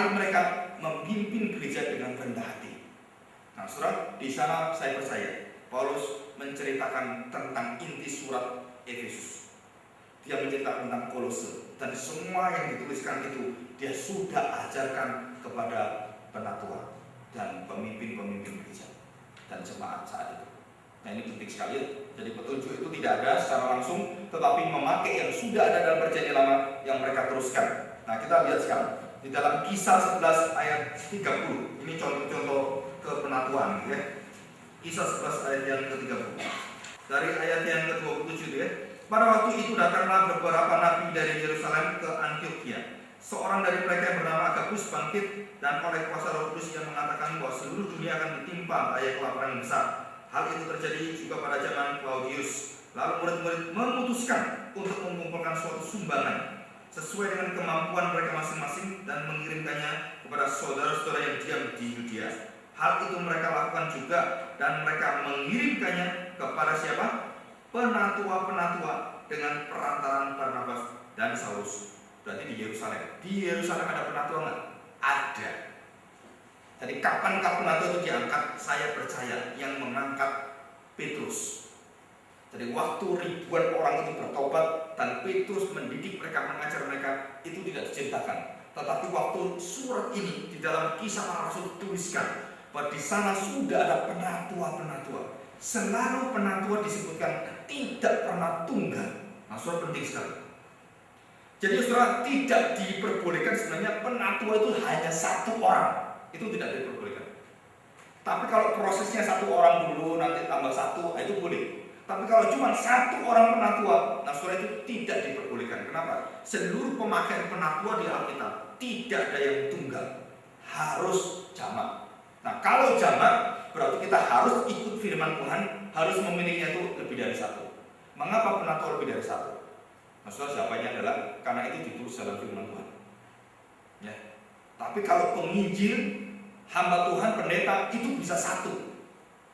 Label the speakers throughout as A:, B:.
A: kali mereka memimpin gereja dengan rendah hati. Nah, saudara, di sana saya percaya Paulus menceritakan tentang inti surat Efesus. Dia menceritakan tentang Kolose, dan semua yang dituliskan itu dia sudah ajarkan kepada penatua dan pemimpin-pemimpin gereja dan jemaat saat itu. Nah, ini penting sekali. Jadi petunjuk itu tidak ada secara langsung, tetapi memakai yang sudah ada dalam perjanjian lama yang mereka teruskan. Nah, kita lihat sekarang di dalam Kisah 11 ayat 30. Ini contoh-contoh kepenatuan, ya. Kisah 11 ayat yang ke-30. Dari ayat yang ke-27, ya. Pada waktu itu datanglah beberapa nabi dari Yerusalem ke Antioquia. Seorang dari mereka yang bernama Agabus bangkit dan oleh kuasa Roh Kudus yang mengatakan bahwa seluruh dunia akan ditimpa bahaya kelaparan yang besar. Hal itu terjadi juga pada zaman Claudius. Lalu murid-murid memutuskan untuk mengumpulkan suatu sumbangan sesuai dengan kemampuan mereka masing-masing dan mengirimkannya kepada saudara-saudara yang diam di Yudea. Hal itu mereka lakukan juga dan mereka mengirimkannya kepada siapa? Penatua-penatua dengan perantaraan Barnabas dan Saulus. Berarti di Yerusalem. Di Yerusalem ada penatua nggak? Ada. Jadi kapan penatua itu diangkat? Saya percaya yang mengangkat Petrus. Jadi waktu ribuan orang itu bertobat dan Petrus mendidik mereka, mengajar mereka, itu tidak diceritakan. Tetapi waktu surat ini di dalam Kisah Para Rasul tuliskan bahwa di sana sudah ada penatua-penatua. Selalu penatua disebutkan tidak pernah tunggal. Nah, saudara, penting sekali. Jadi saudara, tidak diperbolehkan sebenarnya penatua itu hanya satu orang. Itu tidak diperbolehkan. Tapi kalau prosesnya satu orang dulu, nanti tambah satu, itu boleh. Tapi kalau cuma satu orang penatua, nah saudara, itu tidak diperbolehkan. Kenapa? Seluruh pemakaian penatua di Alkitab tidak ada yang tunggal. Harus jamak. Nah, kalau jamak berarti kita harus ikut firman Tuhan, harus memilikinya itu lebih dari satu. Mengapa penatua lebih dari satu? Maksudnya jawabannya adalah karena itu ditulis dalam firman Tuhan. Ya. Tapi kalau penginjil, hamba Tuhan, pendeta itu bisa satu,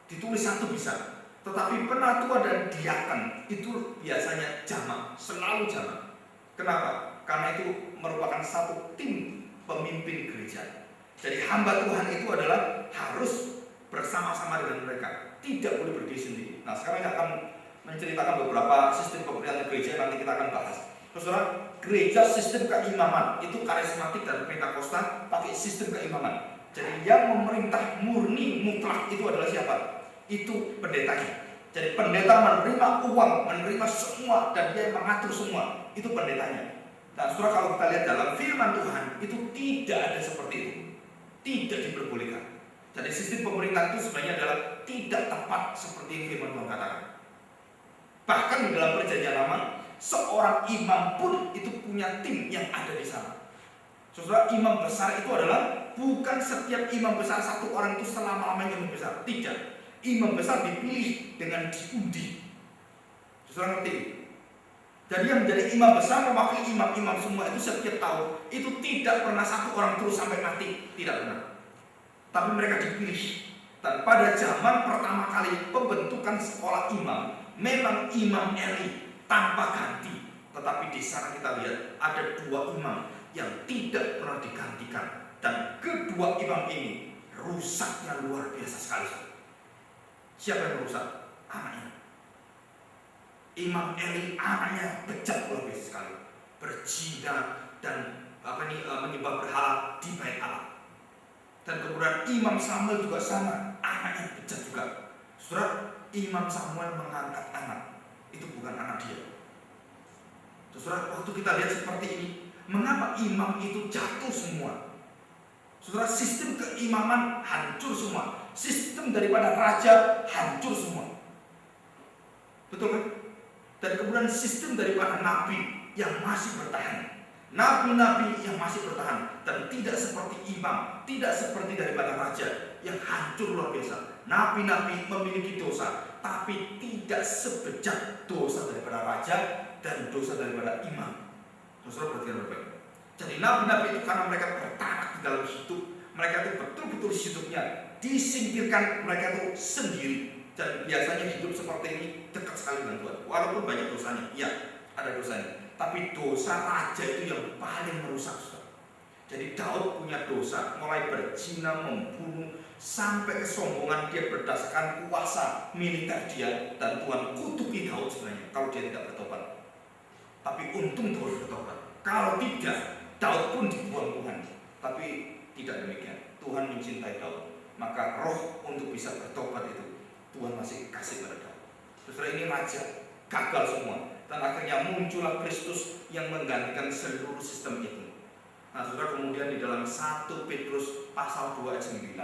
A: ditulis satu bisa. Tetapi penatua dan diaken itu biasanya jamak, selalu jamak. Kenapa? Karena itu merupakan satu tim pemimpin gereja. Jadi hamba Tuhan itu adalah harus bersama-sama dengan mereka, tidak boleh berdiri sendiri. Nah, sekarang saya akan menceritakan beberapa sistem pemerintahan gereja yang nanti kita akan bahas. Saudara, gereja sistem keimaman itu karismatik dan Pentakosta pakai sistem keimaman. Jadi yang memerintah murni mutlak itu adalah siapa? Itu pendetanya. Jadi pendeta menerima uang, menerima semua, dan dia yang mengatur semua. Itu pendetanya. Nah, saudara, kalau kita lihat dalam firman Tuhan itu tidak ada seperti itu, tidak diperbolehkan. Jadi sistem pemerintahan itu sebenarnya adalah tidak tepat seperti yang firman Tuhan katakan. Bahkan di dalam perjanjian lama, seorang imam pun itu punya tim yang ada di sana. Saudara, imam besar itu adalah bukan setiap imam besar satu orang itu selama-lamanya imam besar. Tidak. Imam besar dipilih dengan diundi. Saudara ngerti? Jadi yang menjadi imam besar mewakili imam-imam semua itu setiap tahun itu tidak pernah satu orang terus sampai mati, tidak pernah. Tapi mereka dipilih. Dan pada zaman pertama kali pembentukan sekolah imam, memang Imam Eli tanpa ganti. Tetapi di sana kita lihat ada dua imam yang tidak pernah digantikan. Dan kedua imam ini rusaknya luar biasa sekali. Siapa yang merusak? Anaknya. Imam Eli anaknya bejat luar biasa sekali, berzina dan menyembah berhala di bait Allah. Dan kemudian Imam Samuel juga sama, anaknya bejat juga. Saudara, Imam Samuel mengangkat anak, itu bukan anak dia. Saudara, waktu kita lihat seperti ini, mengapa imam itu jatuh semua? Saudara, sistem keimaman hancur semua, sistem daripada raja hancur semua. Betul kan? Dan kemudian sistem daripada nabi yang masih bertahan, nabi-nabi yang masih bertahan, dan tidak seperti imam, tidak seperti daripada raja yang hancur luar biasa. Nabi-nabi memiliki dosa, tapi tidak sebejat dosa daripada raja dan dosa daripada imam. Saudara perhatikan baik-baik. Jadi nabi-nabi itu karena mereka bertahan di dalam hidup, mereka itu betul-betul hidupnya disingkirkan, mereka itu sendiri. Dan biasanya hidup seperti ini dekat sekali dengan Tuhan. Walaupun banyak dosanya, ya ada dosanya. Tapi dosa raja itu yang paling merusak, saudara. Jadi Daud punya dosa, mulai berzina, membunuh, sampai kesombongan dia berdasarkan kuasa militer dia, dan Tuhan kutuki Daud sebenarnya kalau dia tidak bertobat. Tapi untung Daud bertobat. Kalau tidak, Daud pun dibuang Tuhan. Tapi tidak demikian. Tuhan mencintai Daud, maka roh untuk bisa bertobat itu Tuhan masih kasih pada Daud. Saudara, ini raja gagal semua, dan akhirnya muncullah Kristus yang menggantikan seluruh sistem itu. Nah, saudara, kemudian di dalam 1 Petrus pasal 2 ayat 9,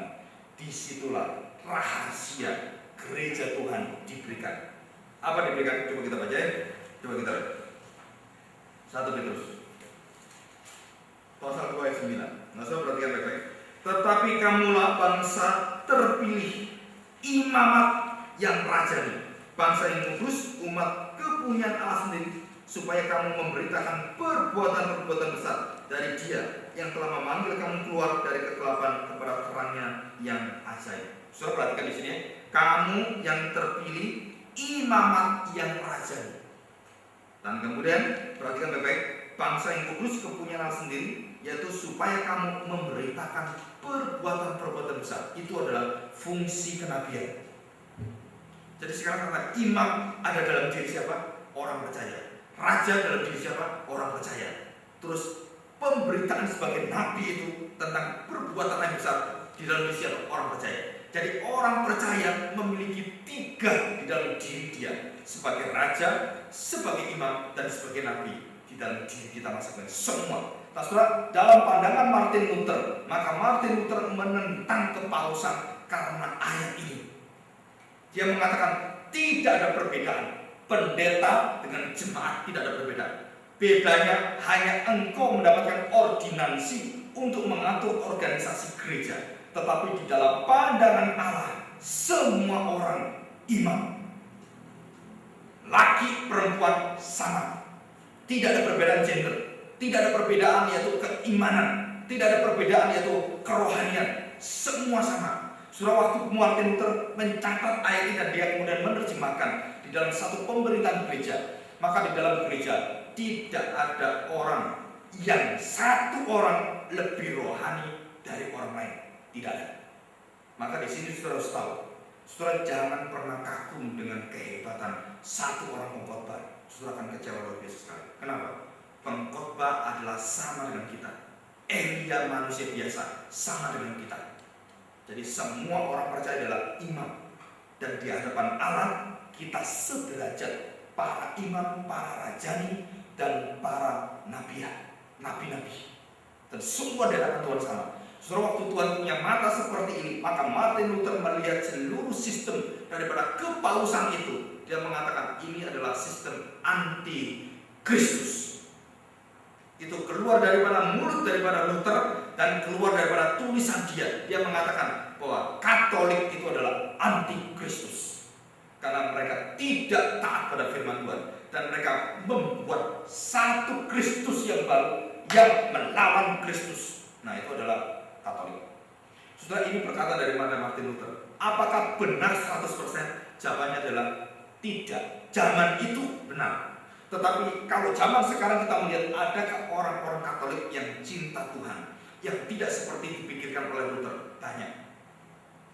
A: disitulah rahasia gereja Tuhan diberikan. Apa diberikan? Coba kita baca ya. Coba kita lihat. 1 Petrus pasal 2 ayat 9. Nah, saudara perhatikan baik-baik. Tetapi kamulah bangsa terpilih, imamat yang rajani, bangsa yang kudus, umat kepunyaan Allah sendiri, supaya kamu memberitakan perbuatan-perbuatan besar dari Dia yang telah memanggil kamu keluar dari kegelapan kepada terangnya yang ajaib. Saudara perhatikan di sini ya. Kamu yang terpilih, imamat yang rajani. Dan kemudian perhatikan baik-baik, bangsa yang kudus, kepunyaan Allah sendiri, yaitu supaya kamu memberitakan perbuatan-perbuatan besar. Itu adalah fungsi kenabian. Jadi sekarang kata imam ada dalam diri siapa? Orang percaya. Raja dalam diri siapa? Orang percaya. Terus pemberitaan sebagai nabi itu tentang perbuatan yang besar di dalam diri siapa? Orang percaya. Jadi orang percaya memiliki 3 di dalam diri dia, sebagai raja, sebagai imam, dan sebagai nabi di dalam diri kita masing-masing semua. Nah, saudara, dalam pandangan Martin Luther, maka Martin Luther menentang kepausan karena ayat ini. Dia mengatakan tidak ada perbedaan. Pendeta dengan jemaat tidak ada perbedaan. Bedanya hanya engkau mendapatkan ordinansi untuk mengatur organisasi gereja. Tetapi di dalam pandangan Allah, semua orang imam. Laki perempuan sama. Tidak ada perbedaan gender. Tidak ada perbedaan yaitu keimanan. Tidak ada perbedaan yaitu kerohanian. Semua sama. Surah waktu Martin Luther mencatat ayat ini dan dia kemudian menerjemahkan di dalam satu pemerintahan gereja. Maka di dalam gereja tidak ada orang yang satu orang lebih rohani dari orang lain. Tidak ada. Maka di sini saudara harus tahu, saudara jangan pernah kagum dengan kehebatan satu orang pengkhotbah. Saudara akan kecewa luar biasa sekali. Kenapa? Pengkhotbah adalah sama dengan kita. Elia manusia biasa sama dengan kita. Jadi semua orang percaya adalah imam. Dan di hadapan Allah kita sederajat, para imam, para rajani, dan para nabi-nabi. Dan semua di hadapan Tuhan sama. Saudara, waktu Tuhan punya mata seperti ini, maka Martin Luther melihat seluruh sistem daripada kepausan itu. Dia mengatakan ini adalah sistem anti Kristus. Itu keluar daripada mulut daripada Luther dan keluar daripada tulisan dia. Dia mengatakan bahwa Katolik itu adalah anti Kristus. Karena mereka tidak taat pada firman Tuhan. Dan mereka membuat satu Kristus yang baru yang melawan Kristus. Nah, itu adalah Katolik. Saudara, ini perkataan dari Martin Luther. Apakah benar 100%? Jawabannya adalah tidak. Zaman itu benar. Tetapi kalau zaman sekarang kita melihat adakah orang-orang Katolik yang cinta Tuhan, yang tidak seperti dipikirkan oleh Luther? Tanya.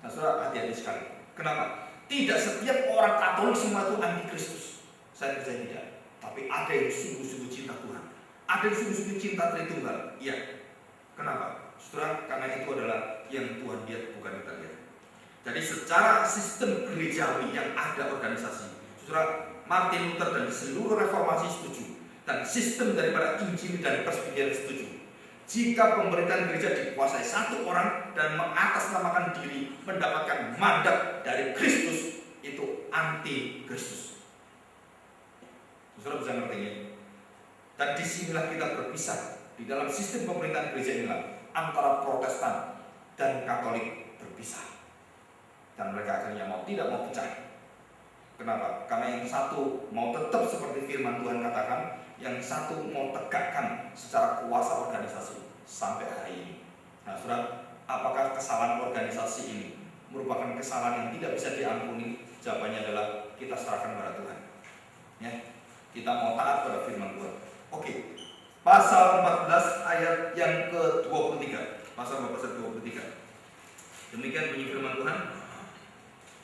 A: Nah, saudara, hati-hati sekali. Kenapa? Tidak setiap orang Katolik semua itu anti Kristus. Saya percaya tidak. Tapi ada yang sungguh-sungguh cinta Tuhan. Ada yang sungguh-sungguh cinta Tritunggal. Iya. Kenapa? Saudara, karena itu adalah yang Tuhan lihat, bukan kita lihat. Jadi secara sistem gerejawi yang ada organisasi, saudara, Martin Luther dan seluruh reformasi setuju. Dan sistem daripada Injil dan Presbyterian setuju. Jika pemerintahan gereja dikuasai satu orang dan mengatasnamakan diri mendapatkan mandat dari Kristus, itu anti Kristus. Saudara bisa ngerti ini? Dan disinilah kita berpisah. Di dalam sistem pemerintahan gereja inilah antara Protestan dan Katolik berpisah. Dan mereka akhirnya tidak mau pecah. Kenapa? Karena yang satu mau tetap seperti firman Tuhan katakan, yang satu mau tegakkan secara kuasa organisasi sampai hari ini. Nah, saudara, apakah kesalahan organisasi ini merupakan kesalahan yang tidak bisa diampuni? Jawabannya adalah kita serahkan pada Tuhan. Ya, kita mau taat pada firman Tuhan. Oke. pasal 14 ayat yang ke-23. Pasal 14 ayat 23. Demikian bunyi firman Tuhan.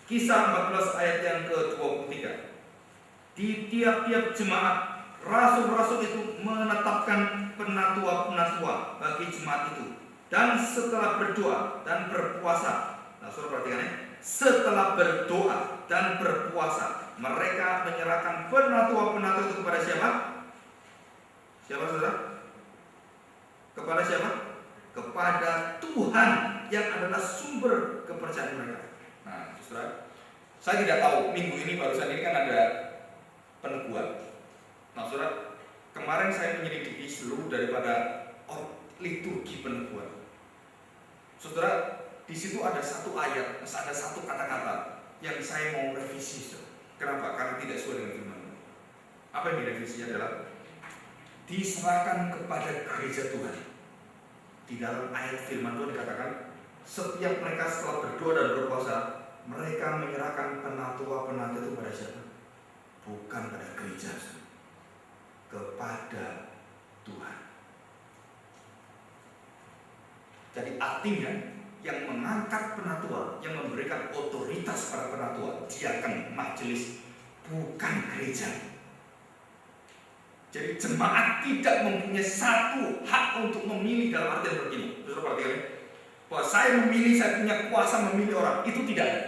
A: Kisah 14 ayat yang ke-23. Di tiap-tiap jemaat, rasul-rasul itu menetapkan penatua-penatua bagi jemaat itu. Dan setelah berdoa dan berpuasa, nah saudara perhatikan ya, setelah berdoa dan berpuasa, mereka menyerahkan penatua-penatua itu kepada siapa? Siapa saudara? Kepada siapa? Kepada Tuhan yang adalah sumber kepercayaan mereka. Nah saudara, saya tidak tahu, minggu ini barusan ini kan ada peneguhan. Nah saudara, kemarin saya menyelidiki seluruh daripada liturgi peneguhan. Saudara, di situ ada satu ayat, ada satu kata-kata yang saya mau revisi. Kenapa? Karena tidak sesuai dengan firman. Apa yang direvisi adalah diserahkan kepada gereja Tuhan. Di dalam ayat firman Tuhan dikatakan, setiap mereka setelah berdoa dan berpuasa, mereka menyerahkan penatua-penatua itu pada siapa? Bukan pada gereja, kepada Tuhan. Jadi artinya yang mengangkat penatua, yang memberikan otoritas pada penatua, diaken, majelis, bukan gereja. Jadi jemaat tidak mempunyai satu hak untuk memilih dalam artian begini. Saudara perhatikan, bahwa saya memilih, saya punya kuasa memilih orang, itu tidak ada.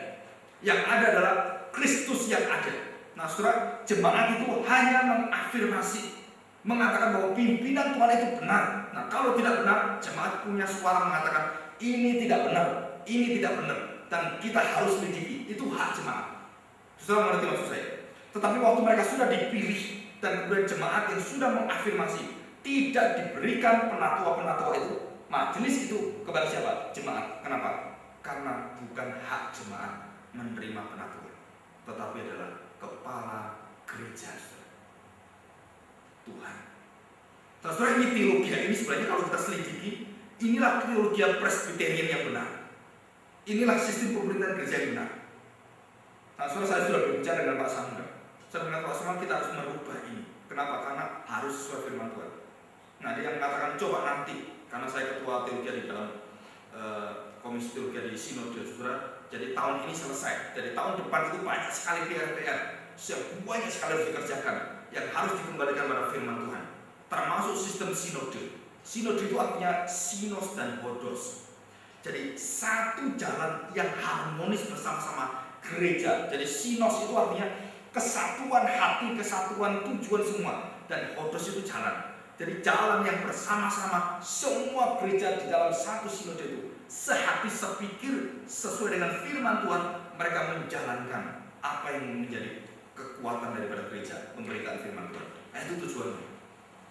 A: Yang ada adalah Kristus yang ada. Nah saudara, jemaat itu hanya mengafirmasi, mengatakan bahwa pimpinan Tuhan itu benar. Nah kalau tidak benar, jemaat punya suara mengatakan ini tidak benar, ini tidak benar, dan kita harus lidiki. Itu hak jemaat. Saudara mengerti maksud saya? Tetapi waktu mereka sudah dipilih dan kemudian jemaat yang sudah mengafirmasi, tidak diberikan penatua-penatua itu, majelis itu kepada siapa? Jemaat. Kenapa? Karena bukan hak jemaat menerima penatua, tetapi adalah kepala gereja Tuhan. Saudara, ini teologi ini sebenarnya kalau kita selidiki, inilah teologi presbyterian yang benar. Inilah sistem pemerintahan gereja yang benar. Nah, saudara, saya sudah berbicara dengan Pak Samuel. Saya dengan Pak Samuel kita harus merubah ini. Kenapa? Karena harus sesuai firman Tuhan. Nah, dia mengatakan coba nanti, karena saya ketua teologi di dalam komisi teologi di Sinode, saudara. Jadi tahun ini selesai. Jadi tahun depan itu banyak sekali PR-PR, banyak sekali harus dikerjakan, yang harus dikembalikan pada firman Tuhan. Termasuk sistem sinode. Sinode itu artinya sinos dan hodos. Jadi satu jalan yang harmonis bersama-sama gereja. Jadi sinos itu artinya kesatuan hati, kesatuan tujuan semua. Dan hodos itu jalan. Jadi jalan yang bersama-sama semua gereja di dalam satu sinode itu sehati sepikir sesuai dengan firman Tuhan, mereka menjalankan apa yang menjadi kekuatan daripada gereja, memberikan firman Tuhan. Nah itu tujuannya.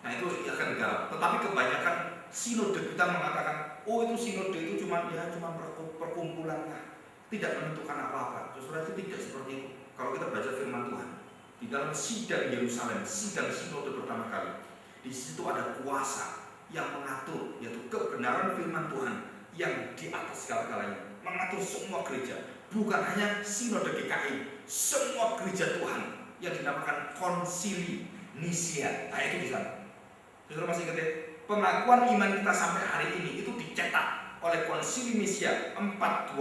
A: Nah itu akan digarap. Tetapi kebanyakan sinode kita mengatakan, oh itu sinode itu cuma perkumpulan lah, tidak menentukan apa-apa. Saudara, itu tidak seperti itu. Kalau kita baca firman Tuhan di dalam sidang Yerusalem, sidang sinode pertama kali, di situ ada kuasa yang mengatur, yaitu kebenaran firman Tuhan yang di atas segala-galanya, mengatur semua gereja, bukan hanya sinode GKI, semua gereja Tuhan yang dinamakan konsili Nisia. Nah itu di sana. Saudara masih ingat ya? Pengakuan iman kita sampai hari ini itu dicetak oleh konsili Nisia 425.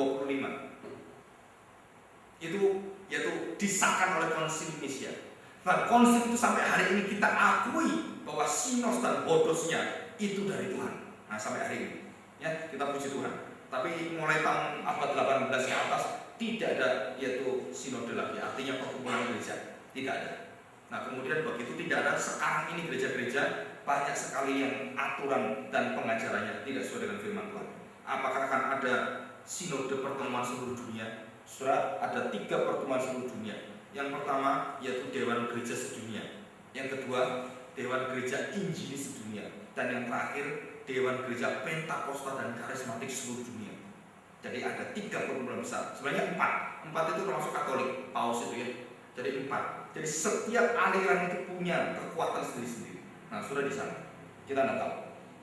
A: Itu yaitu disahkan oleh konsili Nisia. Dan konsil itu sampai hari ini kita akui bahwa sinos dan hodosnya itu dari Tuhan. Nah sampai hari ini. Ya, kita puji Tuhan. Tapi mulai tahun abad 18 ke atas tidak ada yaitu sinode lagi, artinya perkumpulan gereja, tidak ada. Nah kemudian begitu tidak ada, sekarang ini gereja-gereja banyak sekali yang aturan dan pengajarannya tidak sesuai dengan firman Tuhan. Apakah akan ada sinode pertemuan seluruh dunia? Saudara, ada 3 pertemuan seluruh dunia. Yang pertama yaitu Dewan Gereja Sedunia, yang kedua Dewan Gereja Injilis Sedunia, dan yang terakhir Dewan Gereja Pentakosta dan Karismatik seluruh dunia. Jadi ada 3 perkumpulan besar. Sebenarnya 4 itu termasuk Katolik, Paus itu ya. Jadi 4. Jadi setiap aliran itu punya kekuatan sendiri-sendiri. Nah sudah di sana kita tidak tahu.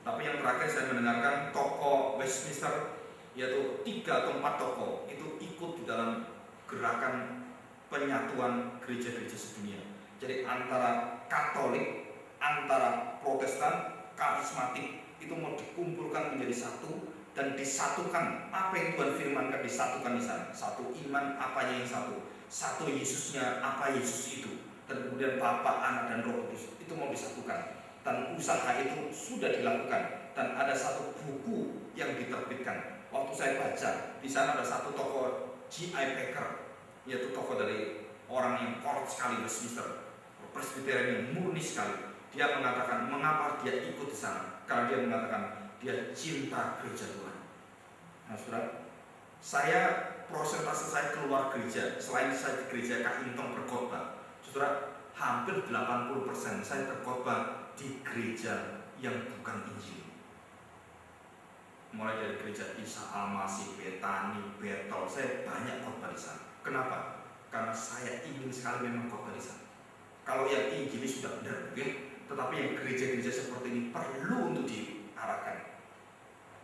A: Tapi yang terakhir saya mendengarkan tokoh Westminster, yaitu 3 atau 4 tokoh itu ikut di dalam gerakan penyatuan gereja-gereja sedunia. Jadi antara Katolik, antara Protestan, karismatik itu mau dikumpulkan menjadi satu dan disatukan. Apa yang Tuhan firmankan disatukan di sana. Satu iman, apanya yang satu. Satu Yesusnya, apa Yesus itu. Dan kemudian Bapa, Anak, dan Roh Kudus itu mau disatukan. Dan usaha itu sudah dilakukan. Dan ada satu buku yang diterbitkan. Waktu saya baca, di sana ada satu tokoh G.I. Packer, yaitu tokoh dari orang yang kolot sekali, Westminster, Presbyterian yang murni sekali. Dia mengatakan mengapa dia ikut di sana. Karena dia mengatakan dia cinta gereja Tuhan. Nah, saudara, saya prosentase saya keluar gereja, selain saya di gereja Kak Intong berkhotbah, saudara, hampir 80% saya berkhotbah di gereja yang bukan Injil. Mulai dari gereja Isa Al-Masih, Betani, Betel, saya banyak khotbah di sana. Kenapa? Karena saya ingin sekali memang khotbah di sana. Kalau yang Injil sudah benar, tetapi yang gereja-gereja seperti ini perlu untuk diarahkan.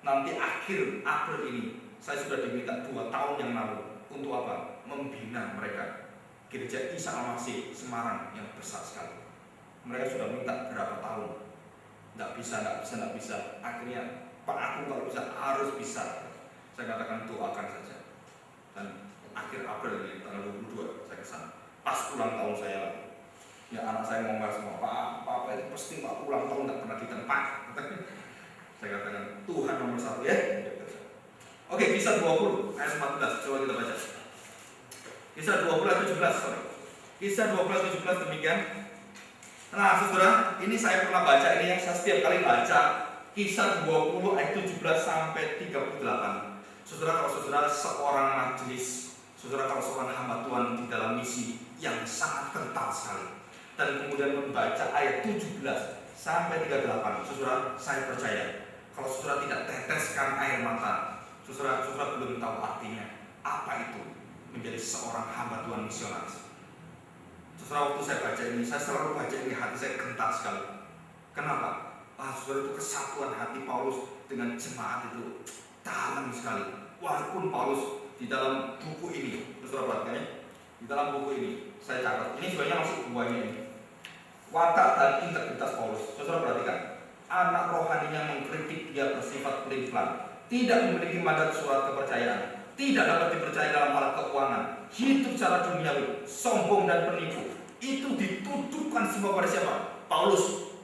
A: Nanti akhir April ini saya sudah diminta 2 tahun yang lalu untuk apa? Membina mereka. Gereja Isa Al-Masih Semarang yang besar sekali. Mereka sudah minta berapa tahun? Nggak bisa. Akhirnya Pak, aku kalau bisa harus bisa. Saya katakan doakan saja. Dan akhir April ini tanggal 22 saya kesana. Pas ulang tahun saya lagi. Ya anak saya ngomong semua, Pak itu pasti Pak ulang tahun nggak pernah ditempat. Saya katakan Tuhan nomor 1 ya. Oke, Kisah 20 ayat 14, coba kita baca. Kisah 20 ayat 17, sorry. Kisah 20 ayat 17 demikian. Nah, saudara, ini saya pernah baca, ini yang saya setiap kali baca. Kisah 20 ayat 17 sampai 38. Saudara, kalau saudara seorang majelis, saudara kalau seorang hamba Tuhan di dalam misi yang sangat kental sekali, dan kemudian membaca ayat 17 sampai 38, saudara, saya percaya kalau saudara tidak teteskan air mata, saudara belum tahu artinya apa itu menjadi seorang hamba Tuhan misionaris. Saudara, waktu saya baca ini, saya selalu baca ini, hati saya gentar sekali. Kenapa? Saudara, itu kesatuan hati Paulus dengan jemaat itu dalam sekali. Walaupun Paulus di dalam buku ini, saudara perhatikan ya, di dalam buku ini saya catat, ini sebenarnya masih buahnya ini. Watak dan integritas Paulus, saudara perhatikan. Anak rohaninya mengkritik dia bersifat pelin-pelan, tidak memiliki mandat surat kepercayaan, tidak dapat dipercaya dalam hal keuangan, hidup secara duniawi, sombong dan penipu. Itu ditujukan semua pada siapa? Paulus.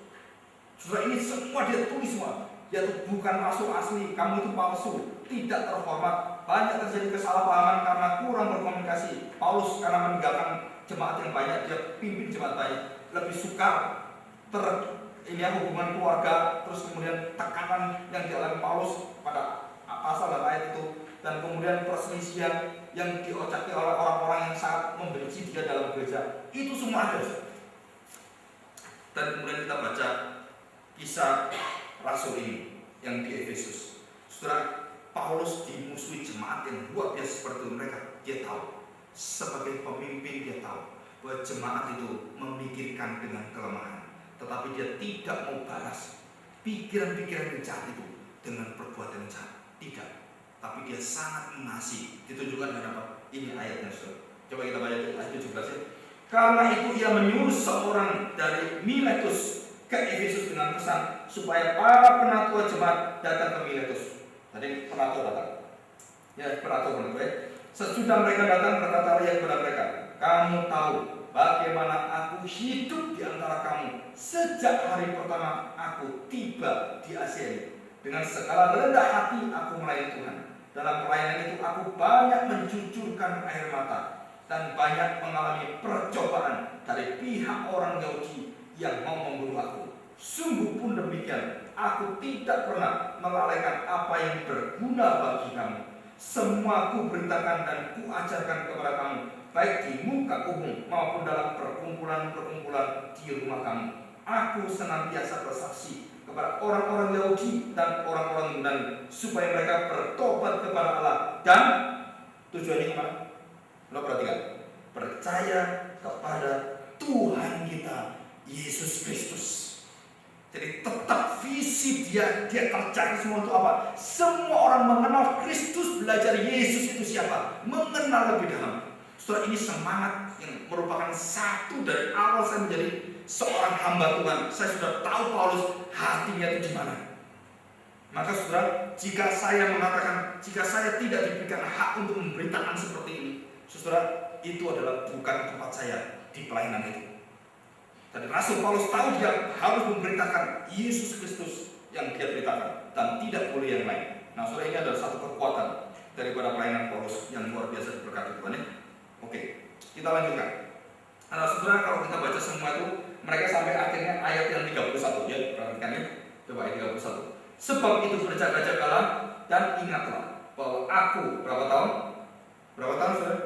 A: Saudara, ini semua dia tulis semua. Dia itu bukan rasul asli, kamu itu palsu, tidak terhormat. Banyak terjadi kesalahpahaman karena kurang berkomunikasi. Paulus karena meninggalkan jemaat yang banyak, dia pimpin jemaat banyak, lebih sukar hubungan keluarga, terus kemudian tekanan yang dialami Paulus pada pasal dan ayat itu, dan kemudian perselisihan yang diocaki oleh orang-orang yang sangat membenci dia dalam gereja. Itu semua ada. Dan kemudian kita baca kisah rasul ini yang di Efesus. Saudara, Paulus dimusuhi jemaat yang luar biasa seperti mereka. Dia tahu, sebagai pemimpin dia tahu bahwa jemaat itu memikirkan dengan kelemahan, tetapi dia tidak mau balas pikiran-pikiran yang jahat itu dengan perbuatan yang jahat. Tidak, tapi dia sangat mengasihi. Ditunjukkan dengan apa? Ini ayatnya, saudara. Coba kita baca ayat 17 ya. Karena itu ia menyuruh seorang dari Miletus ke Efesus dengan pesan supaya para penatua jemaat datang ke Miletus. Tadi penatua datang. Ya, penatua benar ya. Sesudah mereka datang, berkata ia kepada mereka, kamu tahu bagaimana aku hidup di antara kamu sejak hari pertama aku tiba di Asia ini. Dengan segala rendah hati aku melayani Tuhan. Dalam pelayanan itu aku banyak mencucurkan air mata dan banyak mengalami percobaan dari pihak orang Yahudi yang mau membunuh aku. Sungguh pun demikian, aku tidak pernah melalaikan apa yang berguna bagi kamu. Semua ku beritakan dan ku ajarkan kepada kamu, baik di muka umum maupun dalam perkumpulan-perkumpulan di rumah kamu. Aku senantiasa bersaksi kepada orang-orang Yahudi dan orang-orang Yunani supaya mereka bertobat kepada Allah dan tujuannya kemana? Lo perhatikan, percaya kepada Tuhan kita Yesus Kristus. Jadi tetap visi dia kerjakan semua untuk apa? Semua orang mengenal Kristus, belajar Yesus itu siapa, mengenal lebih dalam. Saudara, ini semangat yang merupakan satu dari awal saya menjadi seorang hamba Tuhan, saya sudah tahu Paulus hatinya itu di mana. Maka saudara, jika saya mengatakan, jika saya tidak diberikan hak untuk memberitakan seperti ini, saudara, itu adalah bukan tempat saya di pelayanan itu. Dan Rasul Paulus tahu dia harus memberitakan Yesus Kristus yang dia beritakan, dan tidak boleh yang lain. Nah, saudara, ini adalah satu kekuatan daripada pelayanan Paulus yang luar biasa diberkati Tuhan ya. Oke, kita lanjutkan. Nah, saudara, kalau kita baca semua itu, mereka sampai akhirnya ayat yang 31 ya, perhatikan ya. Coba ayat 31. Sebab itu berjaga-jagalah dan ingatlah bahwa aku berapa tahun? Berapa tahun saudara?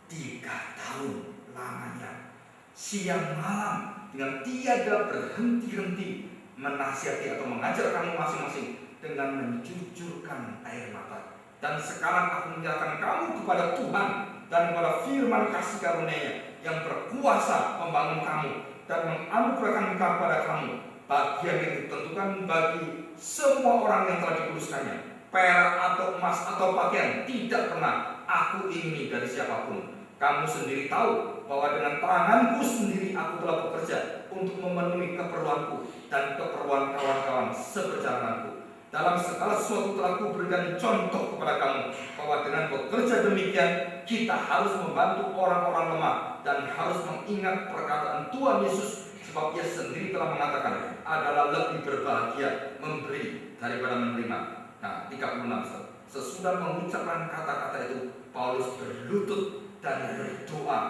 A: 3 tahun lamanya, siang malam dengan tiada berhenti-henti menasihati atau mengajar kamu masing-masing dengan mencucurkan air mata. Dan sekarang aku menyerahkan kamu kepada Tuhan dan kepada firman kasih karunia-Nya yang berkuasa membangun kamu dan menganugerahkan kepada kamu bagian yang ditentukan bagi semua orang yang telah dikuduskannya. Perak atau emas atau pakaian tidak pernah aku ingini dari siapapun. Kamu sendiri tahu bahwa dengan tanganku sendiri aku telah bekerja untuk memenuhi keperluanku dan keperluan kawan-kawan seperjalananku. Dalam segala sesuatu telah kuberikan contoh kepada kamu bahwa dengan bekerja demikian kita harus membantu orang-orang lemah dan harus mengingat perkataan Tuhan Yesus, sebab Ia sendiri telah mengatakan adalah lebih berbahagia memberi daripada menerima. Nah, 36. Sesudah mengucapkan kata-kata itu, Paulus berlutut dan berdoa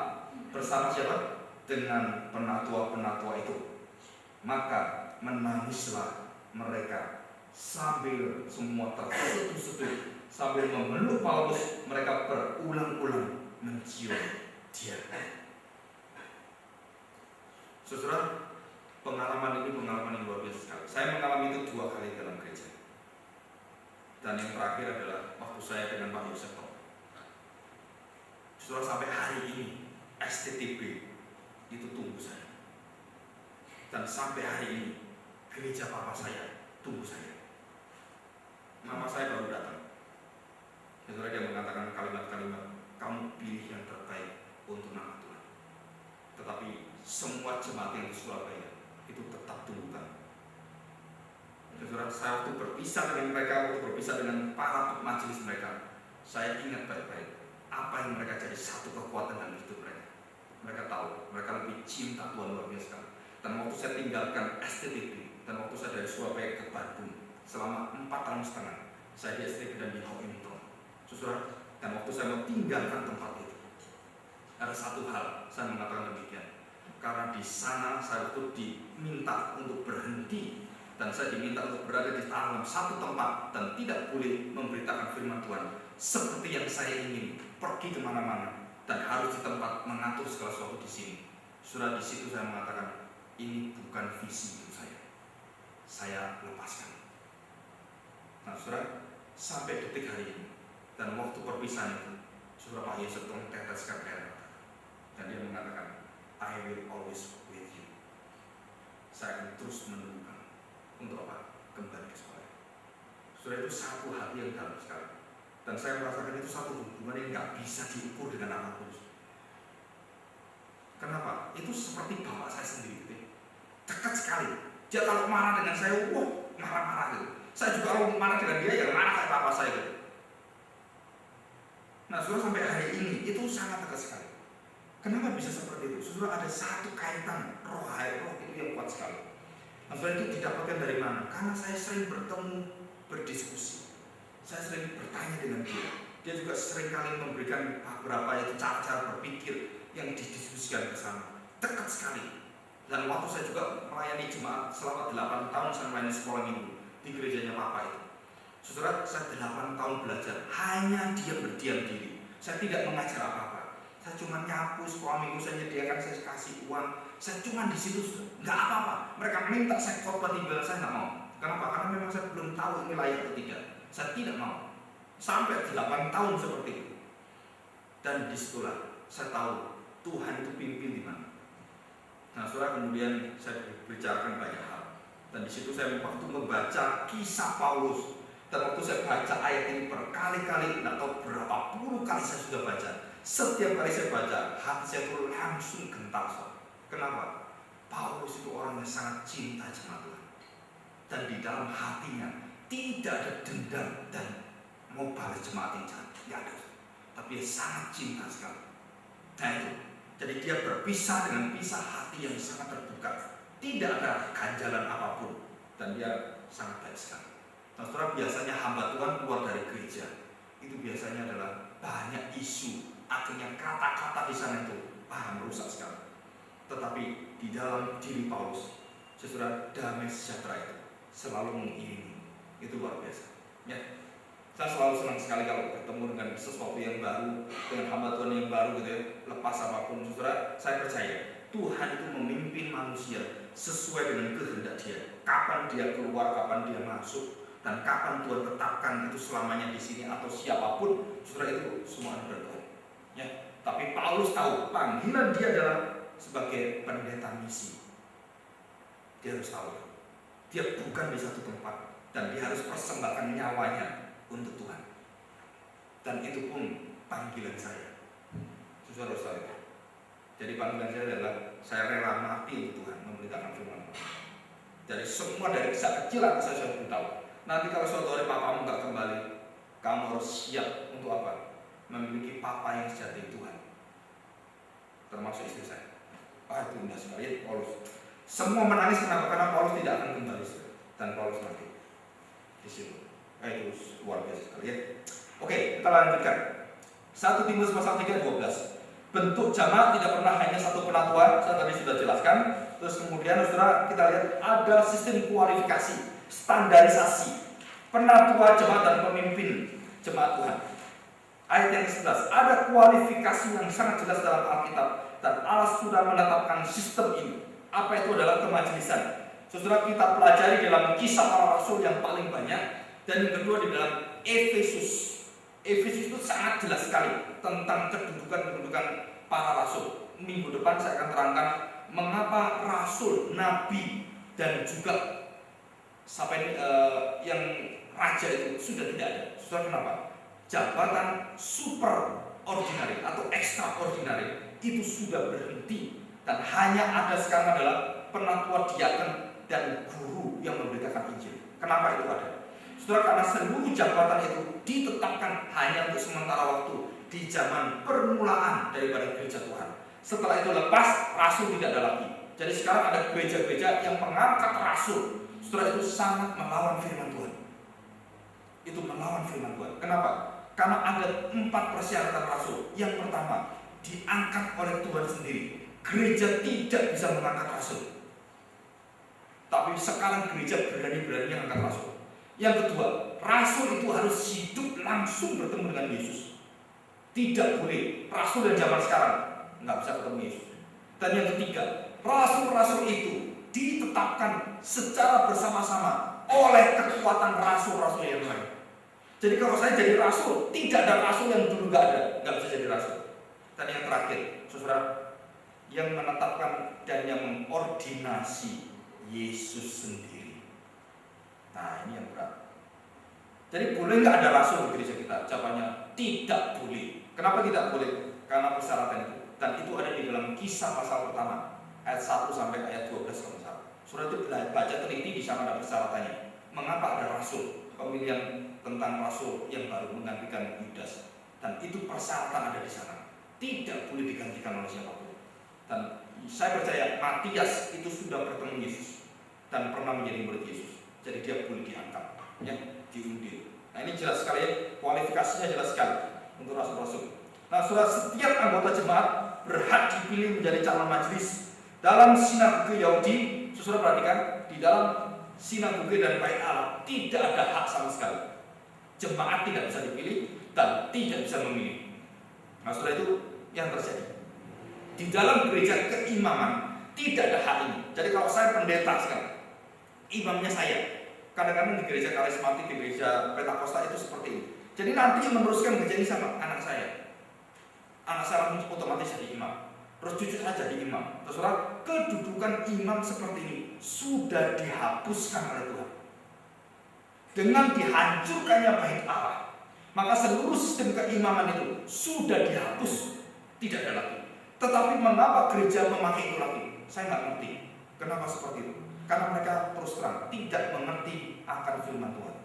A: bersama siapa? Dengan penatua-penatua itu. Maka menangislah mereka sambil semua terseduh-seduh, sambil memeluk Paulus. Mereka berulang-ulang mencium dia. Saudara, pengalaman ini pengalaman yang luar biasa sekali. Saya mengalami itu 2 kali dalam gereja. Dan yang terakhir adalah waktu saya dengan Pak Yosef. Saudara, sampai hari ini STTB itu tunggu saya. Dan sampai hari ini gereja papa saya tunggu saya. Mama saya baru datang. Saudara, dia mengatakan kalimat-kalimat, kamu pilih yang terbaik untuk nama Tuhan. Tetapi semua jemaat yang di Surabaya itu tetap tunggu kami. Saudara, saya waktu berpisah dengan mereka, waktu berpisah dengan para majelis mereka, saya ingat baik-baik apa yang mereka jadi satu kekuatan dalam hidup mereka. Mereka tahu, mereka lebih cinta Tuhan luar biasa. Dan waktu saya tinggalkan STTB, dan waktu saya dari Surabaya ke Bandung selama 4 tahun setengah, saya di STTB dan di Hamilton. Saudara, dan waktu saya mau tinggalkan tempat itu, ada satu hal saya mengatakan demikian. Karena di sana saya itu diminta untuk berhenti, dan saya diminta untuk berada di dalam satu tempat dan tidak boleh memberitakan firman Tuhan seperti yang saya ingin, pergi kemana-mana dan harus di tempat mengatur segala sesuatu di sini. Sudah di situ saya mengatakan ini bukan visi hidup saya lepaskan. Nah, saudara, sampai detik hari ini dan waktu perpisahan itu, saudara, Pak Yesus meneteskan air mata dan dia mengatakan, I will always with you. Saya akan terus menunggu untuk apa? Kembali ke sekolah. Saudara, itu satu hati yang dalam sekali. Dan saya merasakan itu satu hubungan yang nggak bisa diukur dengan apapun. Kenapa? Itu seperti bapak saya sendiri gitu. Dekat sekali. Dia kalau marah dengan saya, wah, marah-marah gitu. Saya juga kalau marah dengan dia, ya marah kayak bapak saya gitu. Nah, saudara, sampai hari ini itu sangat dekat sekali. Kenapa bisa seperti itu? Saudara, ada satu kaitan roh itu yang kuat sekali. Nah, saudara, itu didapatkan dari mana? Karena saya sering bertemu, berdiskusi. Saya sering bertanya dengan dia. Dia juga sering kali memberikan beberapa itu cara-cara berpikir yang didiskusikan bersama. Dekat sekali. Dan waktu saya juga melayani jemaat selama 8 tahun saya melayani sekolah minggu di gerejanya papa itu. Saudara, saya 8 tahun belajar, hanya dia berdiam diri. Saya tidak mengajar apa-apa. Saya cuma nyapu sekolah minggu, saya nyediakan, saya kasih uang. Saya cuma di situ, nggak apa-apa. Mereka minta saya khotbah di belakang, saya nggak mau. Kenapa? Karena memang saya belum tahu ini layak atau tidak. Saya tidak mau. Sampai 8 tahun seperti itu. Dan disitulah saya tahu Tuhan itu pimpin di mana. Nah, saudara, kemudian saya bicarakan banyak hal. Dan di situ saya waktu membaca kisah Paulus. Dan waktu saya baca ayat ini berkali-kali, tidak tahu berapa puluh kali saya sudah baca. Setiap kali saya baca, hati saya itu langsung gentar. Kenapa? Paulus itu orang yang sangat cinta jemaat Tuhan. Dan di dalam hatinya tidak ada dendam dan mau balas jemaat yang jahat. Tidak ada. Tapi dia sangat cinta sekali. Nah itu. Jadi dia berpisah dengan pisah hati yang sangat terbuka. Tidak ada ganjalan apapun. Dan dia sangat baik sekali. Nah saudara, biasanya hamba Tuhan keluar dari gereja. Itu biasanya adalah banyak isu. Akhirnya kata-kata di sana itu merusak sekali. Tetapi di dalam diri Paulus, saudara, damai sejahtera itu selalu mengiringi. Itu luar biasa. Ya, saya selalu senang sekali kalau bertemu dengan sesuatu yang baru, dengan hamba Tuhan yang baru gitu ya. Lepas apapun, saudara, saya percaya Tuhan itu memimpin manusia sesuai dengan kehendak Dia. Kapan dia keluar, kapan dia masuk, dan kapan Tuhan tetapkan itu selamanya di sini atau siapapun, saudara, itu semua anugerah Tuhan. Ya, tapi Paulus tahu panggilan dia adalah sebagai pendeta misi. Dia harus tahu dia bukan di satu tempat. Dan dia harus persembahkan nyawanya untuk Tuhan. Dan itu pun panggilan saya. Saudara-saudara. Jadi panggilan saya adalah saya rela mati untuk Tuhan, memberitakan firman Tuhan. Dari semua dari kisah kecil saya sudah beritahu. Nanti kalau suatu hari papamu nggak kembali, kamu harus siap untuk apa? Memiliki papa yang sejati Tuhan. Termasuk istri saya. Itu indah sekali Paulus. Semua menangis kenapa? Karena Paulus tidak akan kembali. Dan Paulus mati di situ. Itu luar biasa sekali ya. Oke, kita lanjutkan. 1 Timotius pasal 3:12. Bentuk jamaat tidak pernah hanya satu penatua, saya tadi sudah jelaskan. Terus kemudian saudara, kita lihat ada sistem kualifikasi, standarisasi penatua jemaat dan pemimpin jemaat Tuhan. Ayat yang ke-11, ada kualifikasi yang sangat jelas dalam Alkitab dan Allah sudah menetapkan sistem ini. Apa itu adalah kemajelisan? Saudara, kita pelajari dalam Kisah Para Rasul yang paling banyak, dan yang kedua di dalam Efesus. Efesus itu sangat jelas sekali tentang kedudukan para rasul. Minggu depan saya akan terangkan mengapa rasul, nabi, dan juga sampai yang raja itu sudah tidak ada. Saudara, kenapa? Jabatan super ordinary atau extraordinary itu sudah berhenti, dan hanya ada sekarang adalah penatua, diaken, dan guru yang memberitakan Injil. Kenapa itu ada? Saudara, karena seluruh jabatan itu ditetapkan hanya untuk sementara waktu di zaman permulaan daripada gereja Tuhan. Setelah itu lepas, rasul tidak ada lagi. Jadi sekarang ada gereja-gereja yang mengangkat rasul. Saudara, itu sangat melawan firman Tuhan. Itu melawan firman Tuhan. Kenapa? Karena ada 4 persyaratan rasul. Yang pertama, diangkat oleh Tuhan sendiri. Gereja tidak bisa mengangkat rasul. Tapi sekarang gereja berani-berani angkat rasul. Yang kedua, rasul itu harus hidup langsung bertemu dengan Yesus. Tidak boleh rasul yang zaman sekarang nggak bisa ketemu Yesus. Dan yang ketiga, rasul-rasul itu ditetapkan secara bersama-sama oleh kekuatan rasul-rasul yang lain. Jadi kalau saya jadi rasul, tidak ada rasul yang dulu nggak bisa jadi rasul. Dan yang terakhir, saudara, yang menetapkan dan yang mengordinasi Yesus sendiri. Nah, ini yang berat. Jadi boleh nggak ada rasul di gereja kita? Jawabannya tidak boleh. Kenapa tidak boleh? Karena persyaratan itu. Dan itu ada di dalam Kisah pasal pertama ayat 1 sampai ayat 12 kalau salah. Surah itu baca teliti, di sana ada persyaratannya. Mengapa ada rasul? Pemilihan tentang rasul yang baru menggantikan Yudas. Dan itu persyaratan ada di sana. Tidak boleh digantikan oleh siapapun. Dan saya percaya Matias itu sudah bertemu Yesus dan pernah menjadi murid Yesus. Jadi dia boleh diangkat, ya, diundir. Nah, ini jelas sekali ya, kualifikasinya jelas sekali untuk rasul-rasul. Nah, saudara, setiap anggota jemaat berhak dipilih menjadi calon majelis dalam sinagoge Yahudi. Saudara perhatikan, di dalam sinagoge dan bait Allah tidak ada hak sama sekali. Jemaat tidak bisa dipilih dan tidak bisa memilih. Nah, saudara, itu yang terjadi. Di dalam gereja keimaman tidak ada hal ini. Jadi kalau saya pendeta sekarang, imamnya saya. Kadang-kadang di gereja karismatik, di gereja Pentakosta itu seperti ini. Jadi nanti yang meneruskan gereja ini sama anak saya. Anak saya otomatis jadi imam. Terus cucu saya jadi imam. Terus kedudukan imam seperti ini sudah dihapuskan oleh Tuhan. Dengan dihancurkannya bait Allah, maka seluruh sistem keimaman itu sudah dihapus, tidak ada lagi. Tetapi mengapa gereja memakai itu lagi? Saya nggak ngerti. Kenapa seperti itu? Karena mereka terus terang tidak mengerti akan firman Tuhan.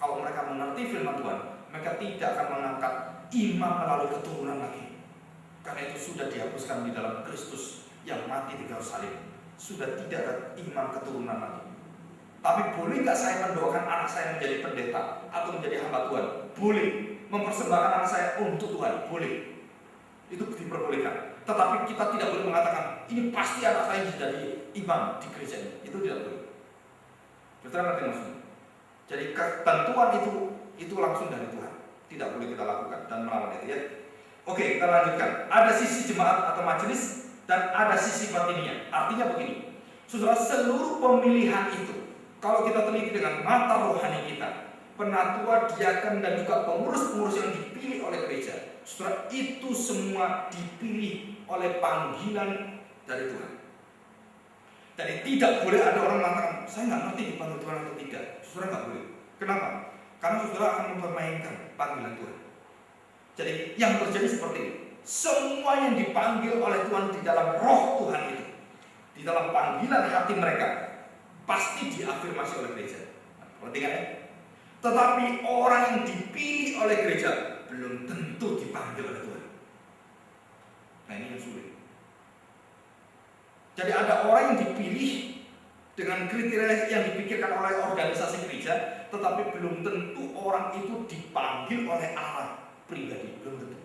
A: Kalau mereka mengerti firman Tuhan, mereka tidak akan mengangkat imam melalui keturunan lagi. Karena itu sudah dihapuskan di dalam Kristus yang mati di kayu salib. Sudah tidak ada imam keturunan lagi. Tapi boleh nggak saya mendoakan anak saya menjadi pendeta atau menjadi hamba Tuhan? Boleh. Mempersembahkan anak saya untuk Tuhan? Boleh. Itu diperbolehkan. Tetapi kita tidak boleh mengatakan ini pasti anak saya jadi imam di gereja ini. Itu tidak boleh. Betul ngerti maksudnya? Jadi ketentuan itu langsung dari Tuhan. Tidak boleh kita lakukan dan melawan itu ya. Oke, kita lanjutkan. Ada sisi jemaat atau majelis dan ada sisi batinnya. Artinya begini, saudara, seluruh pemilihan itu, kalau kita teliti dengan mata rohani kita, penatua, diaken, dan juga pengurus-pengurus yang dipilih oleh gereja, saudara, itu semua dipilih oleh panggilan dari Tuhan. Jadi tidak boleh ada orang mengatakan, saya nggak ngerti dipanggil Tuhan atau tidak. Saudara nggak boleh. Kenapa? Karena saudara akan mempermainkan panggilan Tuhan. Jadi yang terjadi seperti ini. Semua yang dipanggil oleh Tuhan di dalam roh Tuhan itu, di dalam panggilan hati mereka, pasti diafirmasi oleh gereja. Perhatikan ya. Tetapi orang yang dipilih oleh gereja belum tentu dipanggil oleh Tuhan. Nah ini yang sulit. Jadi ada orang yang dipilih dengan kriteria yang dipikirkan oleh organisasi gereja, tetapi belum tentu orang itu dipanggil oleh Allah pribadi, belum tentu.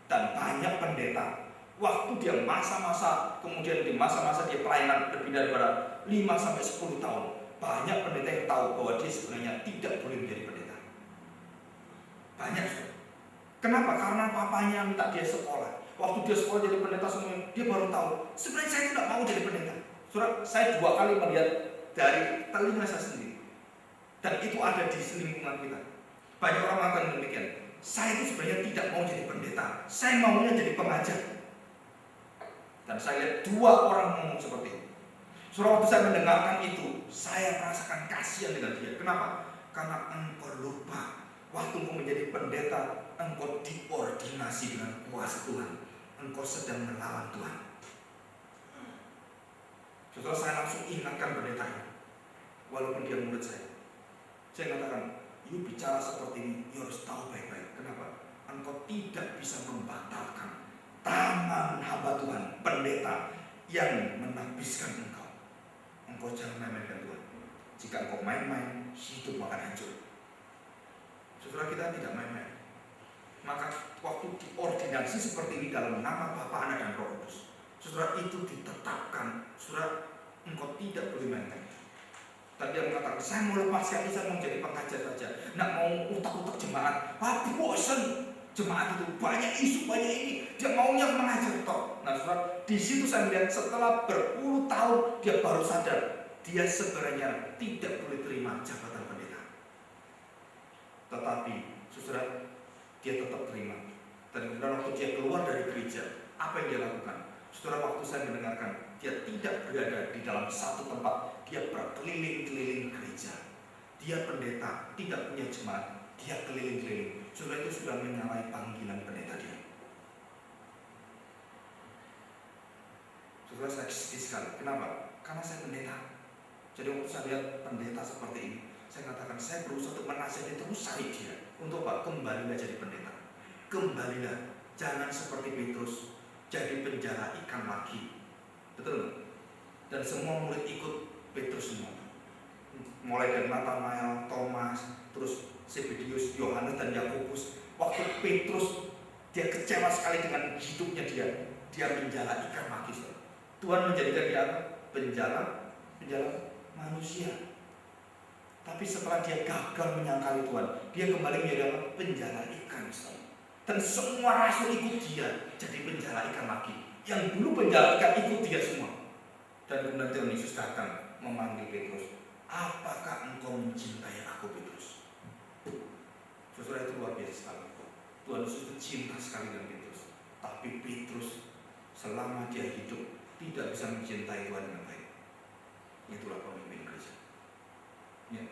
A: Dan banyak pendeta, waktu dia masa-masa, kemudian di masa-masa dia pelayanan lebih daripada 5-10 tahun, banyak pendeta yang tahu bahwa dia sebenarnya tidak boleh menjadi pendeta. Banyak. Kenapa? Karena papanya minta dia sekolah. Waktu dia sekolah jadi pendeta semuanya, dia baru tahu sebenarnya saya tidak mau jadi pendeta. Saudara, saya 2 kali melihat dari telinga saya sendiri, dan itu ada di lingkungan kita. Banyak orang mengatakan demikian. Saya itu sebenarnya tidak mau jadi pendeta, saya maunya jadi pengajar. Dan saya lihat 2 orang ngomong seperti itu. Saudara, waktu saya mendengarkan itu, saya merasakan kasihan dengan dia. Kenapa? Karena engkau lupa waktu engkau menjadi pendeta, engkau diordinasi dengan kuasa Tuhan. Engkau sedang melawan Tuhan. Saudara, saya langsung ingatkan pendeta ini, walaupun dia murid saya. Saya katakan, you bicara seperti ini, you harus tahu baik-baik. Kenapa? Engkau tidak bisa membatalkan tangan hamba Tuhan, pendeta yang menabiskan engkau. Engkau jangan main-main dengan Tuhan. Jika engkau main-main, hidup akan hancur. Saudara, kita tidak main-main. Maka waktu diordinasi seperti ini dalam nama Bapa, Anak, dan Roh Kudus, saudara, itu ditetapkan. Saudara, engkau tidak boleh main-main. Tadi dia mengatakan, saya mau lepaskan ini, saya mau jadi pengajar saja, nggak mau utak-utak jemaat. Bosan jemaat itu, banyak isu, banyak ini, dia maunya mengajar toh. Nah saudara, di situ saya melihat setelah berpuluh tahun dia baru sadar dia sebenarnya tidak boleh terima jabatan pendeta. Tetapi saudara, dia tetap terima. Dan kemudian waktu dia keluar dari gereja, apa yang dia lakukan? Saudara, waktu saya mendengarkan, dia tidak berada di dalam satu tempat, dia berkeliling-keliling gereja. Dia pendeta, tidak punya jemaat, dia keliling-keliling. Saudara, itu sudah menyalahi panggilan pendeta dia. Saudara, saya sedih sekali. Kenapa? Karena saya pendeta. Jadi waktu saya lihat pendeta seperti ini, saya katakan, saya berusaha untuk menasihati terus cari dia. Untuk apa? Kembalilah jadi pendeta. Kembalilah, jangan seperti Petrus jadi penjara ikan lagi. Betul? Dan semua murid ikut Petrus semua. Mulai dari Nathanael, Thomas, terus Zebedius, Yohanes, dan Yakobus. Waktu Petrus dia kecewa sekali dengan hidupnya dia menjala ikan lagi. Tuhan menjadikan dia apa? Penjala manusia. Tapi setelah dia gagal menyangkali Tuhan, dia kembali menjadi apa? Penjala ikan. Dan semua rasul ikut dia jadi penjala ikan lagi. Yang dulu penjala ikan ikut dia semua. Dan kemudian Tuhan Yesus datang memanggil Petrus. Apakah engkau mencintai aku, Petrus? Saudara, itu luar biasa sekali. Tuhan Yesus itu cinta sekali dengan Petrus. Tapi Petrus selama dia hidup tidak bisa mencintai Tuhan dengan baik. Itulah pemimpin gereja. Ya.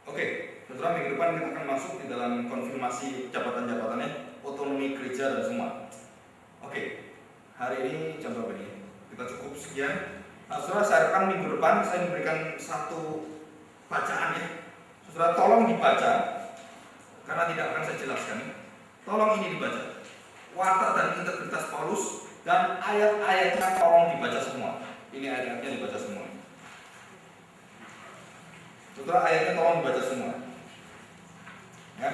A: Oke, saudara, minggu depan kita akan masuk di dalam konfirmasi jabatan-jabatannya, otonomi gereja dan semua. Oke, hari ini jam berapa ini? Kita cukup sekian. Nah, saudara, saya harapkan minggu depan saya memberikan satu bacaan ya. Saudara, tolong dibaca, karena tidak akan saya jelaskan. Tolong ini dibaca. Watak dan integritas Paulus dan ayat-ayatnya tolong dibaca semua. Ini ayat-ayatnya dibaca semua. Saudara, ayatnya tolong dibaca semua. Ya.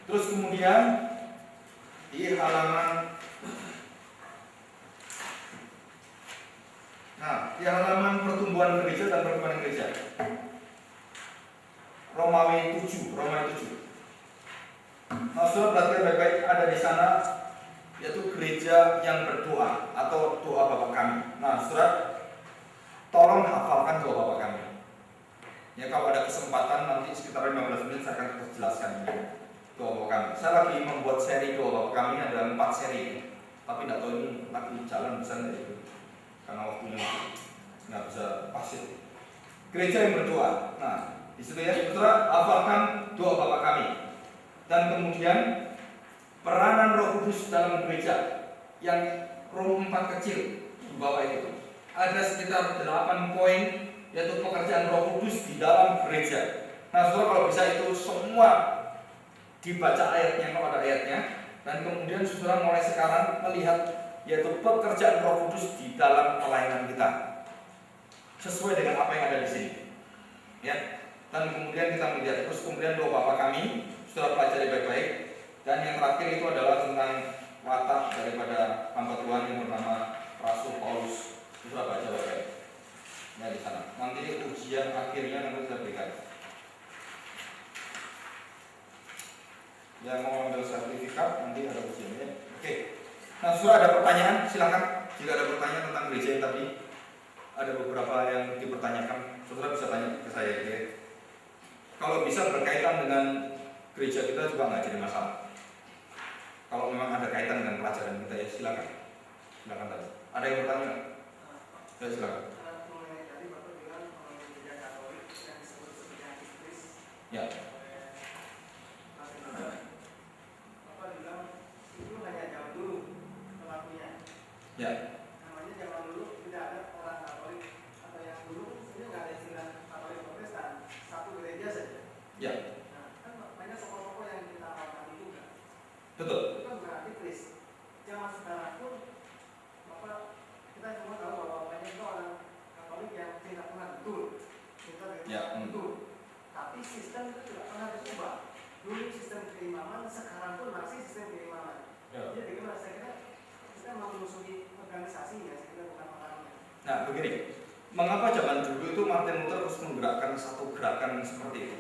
A: Terus kemudian di halaman pertumbuhan gereja dan perkembangan gereja. Romawi 7. Nah, saudara perhatikan baik-baik, ada di sana yaitu gereja yang berdoa atau doa Bapa kami. Nah, saudara, tolong hafalkan doa Bapa kami. Ya, kalau ada kesempatan nanti sekitar 15 menit saya akan terus jelaskan ini doa Bapa kami. Saya lagi membuat seri doa Bapa kami, ada 4 seri. Tapi tidak tahu ini lagi jalan bisa enggak itu. Karena waktunya nggak bisa pasti. Gereja yang berdoa. Nah, di situ ya, saudara, hafalkan doa Bapa kami. Dan kemudian peranan Roh Kudus dalam gereja yang Rom 4 kecil di bawah itu. Ada sekitar 8 poin yaitu pekerjaan Roh Kudus di dalam gereja. Nah, saudara, kalau bisa itu semua dibaca ayatnya kalau ada ayatnya, dan kemudian saudara mulai sekarang melihat yaitu pekerjaan Roh Kudus di dalam pelayanan kita sesuai dengan apa yang ada di sini. Ya. Dan kemudian kita melihat terus kemudian doa Bapa kami sudah pelajari baik-baik, dan yang terakhir itu adalah tentang watak daripada hamba Tuhan yang bernama Rasul Paulus. Sudah baca baik-baik. Ya, di sana. Nanti ujian akhirnya nanti saya berikan. Yang mau ambil sertifikat nanti ada ujiannya. Oke. Nah, sudah ada pertanyaan, silakan. Jika ada pertanyaan tentang gereja yang tadi, ada beberapa yang dipertanyakan, saudara bisa tanya ke saya. Ya. Kalau bisa berkaitan dengan gereja kita juga nggak jadi masalah. Kalau memang ada kaitan dengan pelajaran kita ya silakan. Silakan tanya. Ada yang bertanya? Ya silakan.
B: Tadi Bapak bilang gereja Katolik yang disebut sebagai antikris.
A: Ya.
B: Bapak bilang itu hanya zaman dulu pelakunya.
A: Ya.
B: Namanya zaman dulu tidak ada orang Katolik atau yang dulu sebenarnya nggak ada istilah Katolik Protestan, satu gereja saja.
A: Ya.
B: Banyak tokoh-tokoh yang kita hormati juga.
A: Betul.
B: Itu kan bukan antikris. Zaman sekarang pun Bapak, kita semua tahu bahwa banyak itu orang Katolik yang tidak pernah betul. Kita betul. Tapi sistem itu tidak pernah berubah. Dulu sistem keimaman, sekarang pun masih sistem keimaman.
A: Ya.
B: Jadi bagaimana saya kira kita mau memusuhi organisasi ya, saya kira bukan orangnya.
A: Nah begini, mengapa zaman dulu itu Martin Luther terus menggerakkan satu gerakan seperti itu?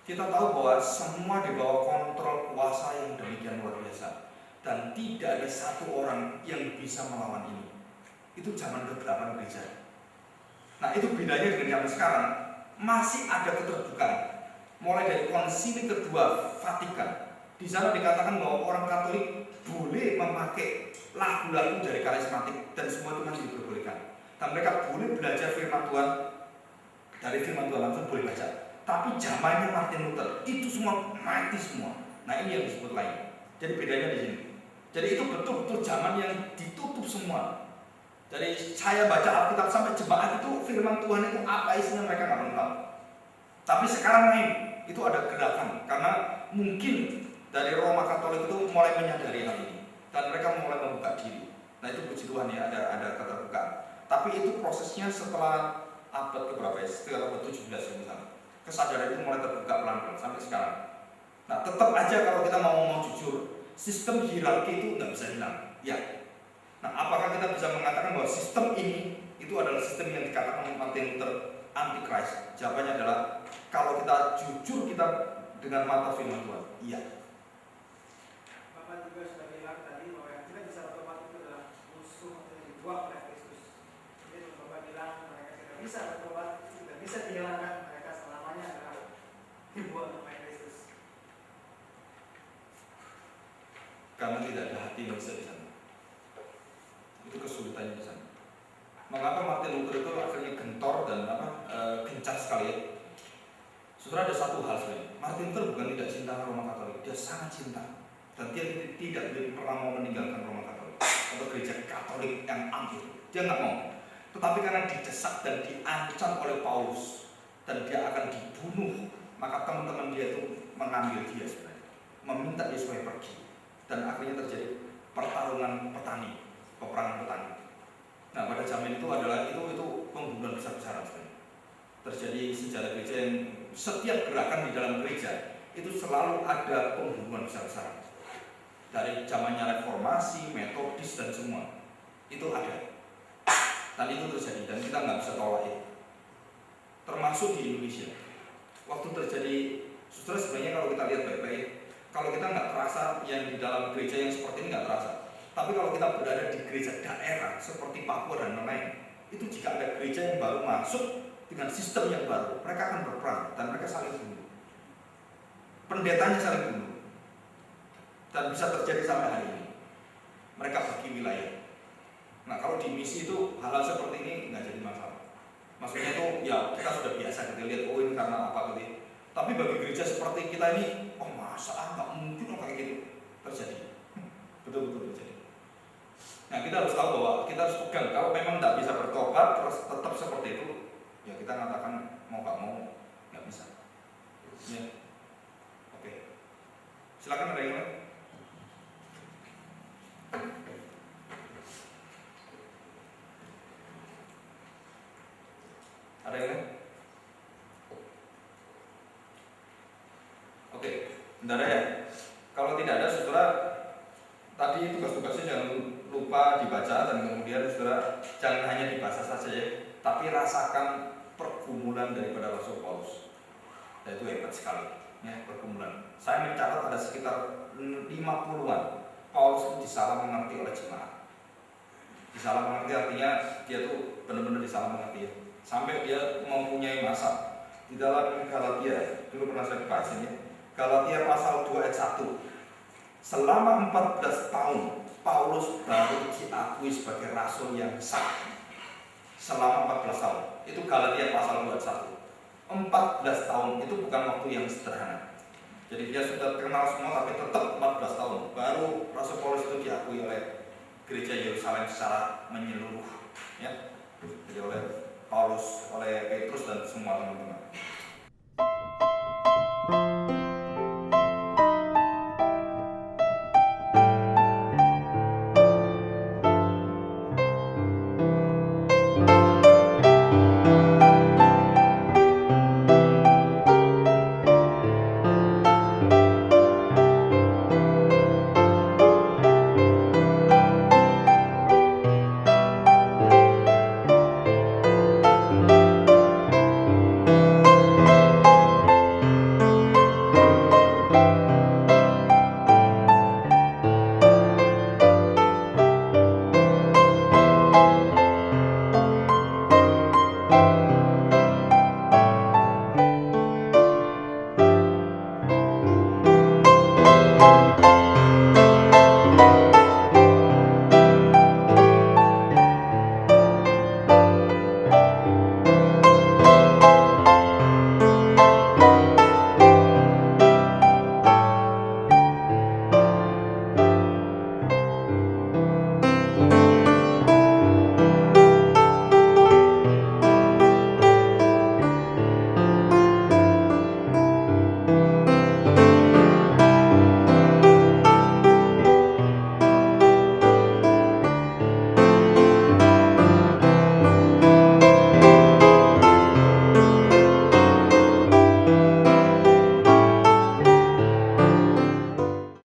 A: Kita tahu bahwa semua di bawah kontrol kuasa yang demikian luar biasa, dan tidak ada satu orang yang bisa melawan ini. Itu zaman ke-8 gereja. Nah itu bedanya dengan zaman sekarang, masih ada keterbukaan. Mulai dari konsili kedua Vatikan, di sana dikatakan bahwa orang Katolik boleh memakai lagu-lagu dari karismatik dan semua itu masih diperbolehkan. Dan mereka boleh belajar firman Tuhan, dari firman Tuhan langsung boleh baca. Tapi zamannya Martin Luther itu semua mati semua. Nah ini yang disebut lain. Jadi bedanya di sini. Jadi itu betul-betul zaman yang ditutup semua. Dari saya baca Alkitab sampai jemaat itu firman Tuhan itu apa isinya mereka nggak pernah tahu. Tapi sekarang lain, itu ada gerakan karena mungkin dari Roma Katolik itu mulai menyadari hal ini dan mereka mulai membuka diri. Nah itu puji Tuhan ya, ada keterbukaan. Tapi itu prosesnya setelah abad keberapa ya? Setelah abad 17 misalnya. Kesadaran itu mulai terbuka pelan-pelan sampai sekarang. Nah tetap aja kalau kita mau ngomong jujur, sistem hierarki itu nggak bisa hilang. Ya. Nah apakah kita bisa mengatakan bahwa sistem ini itu adalah sistem yang dikatakan Martin Luther antichrist? Jawabannya adalah kalau kita jujur kita dengan mata firman Tuhan, iya.
B: Bapak juga sudah bilang tadi bahwa yang tidak bisa bertobat itu adalah musuh atau yang dibuang oleh Kristus. Jadi Bapak bilang mereka tidak bisa bertobat, tidak bisa dihilangkan, mereka selamanya adalah dibuang oleh Kristus.
A: Karena tidak ada hati manusia di sana. Itu kesulitannya di sana. Mengapa Martin Luther itu akhirnya gentor dan gencar sekali ya? Saudara, ada satu hal sebenarnya. Martin Luther bukan tidak cinta Roma Katolik, dia sangat cinta. Dan dia tidak pernah mau meninggalkan Roma Katolik atau gereja Katolik yang ampuh. Dia nggak mau. Tetapi karena didesak dan diancam oleh Paulus dan dia akan dibunuh, maka teman-teman dia itu mengambil dia sebenarnya, meminta dia supaya pergi, dan akhirnya terjadi pertarungan petani, peperangan petani. Nah, pada zaman itu adalah itu pembunuhan besar-besaran sebenarnya. Terjadi sejarah gereja yang setiap gerakan di dalam gereja itu selalu ada pembunuhan besar-besaran. Dari zamannya reformasi, metodis dan semua itu ada. Dan itu terjadi dan kita nggak bisa tolak itu. Termasuk di Indonesia. Waktu terjadi, saudara, sebenarnya kalau kita lihat baik-baik, kalau kita nggak terasa yang di dalam gereja yang seperti ini nggak terasa. Tapi kalau kita berada di gereja daerah seperti Papua dan lain-lain, itu jika ada gereja yang baru masuk dengan sistem yang baru, mereka akan berperang dan mereka saling bunuh. Pendetanya saling bunuh. Dan bisa terjadi sampai hari ini. Mereka bagi wilayah. Nah, kalau di misi itu hal-hal seperti ini nggak jadi masalah. Maksudnya itu ya kita sudah biasa kita lihat, oh ini karena apa gitu. Tapi bagi gereja seperti kita ini, oh masa nggak mungkin kayak gitu terjadi. Betul-betul terjadi. Nah, kita harus tahu bahwa kita harus pegang. Kalau memang nggak bisa bertobat terus tetap seperti itu, ya kita katakan mau nggak mau nggak bisa. Ya. Oke. Silakan ada yang lain. Ada yang lain? Oke, tidak ada ya? Kalau tidak ada, saudara, tadi tugas-tugasnya jangan lupa dibaca dan kemudian saudara jangan hanya dibaca saja ya, tapi rasakan pergumulan daripada Rasul Paulus. Dan itu hebat sekali, ya, pergumulan. Saya mencatat ada sekitar 50-an Paulus itu disalah mengerti oleh jemaat. Disalah mengerti artinya dia tuh benar-benar disalah mengerti ya. Sampai dia mempunyai masa di dalam Galatia, dulu pernah saya bahas ini, Galatia pasal 2 ayat 1. Selama 14 tahun Paulus baru diakui sebagai rasul yang sah. Selama 14 tahun. Itu Galatia pasal 2 ayat 1. 14 tahun itu bukan waktu yang sederhana. Jadi dia sudah terkenal semua tapi tetap 14 tahun baru Rasul Paulus itu diakui oleh gereja Yerusalem secara menyeluruh, ya. Jadi oleh Paulus, oleh Petrus dan semua teman-teman.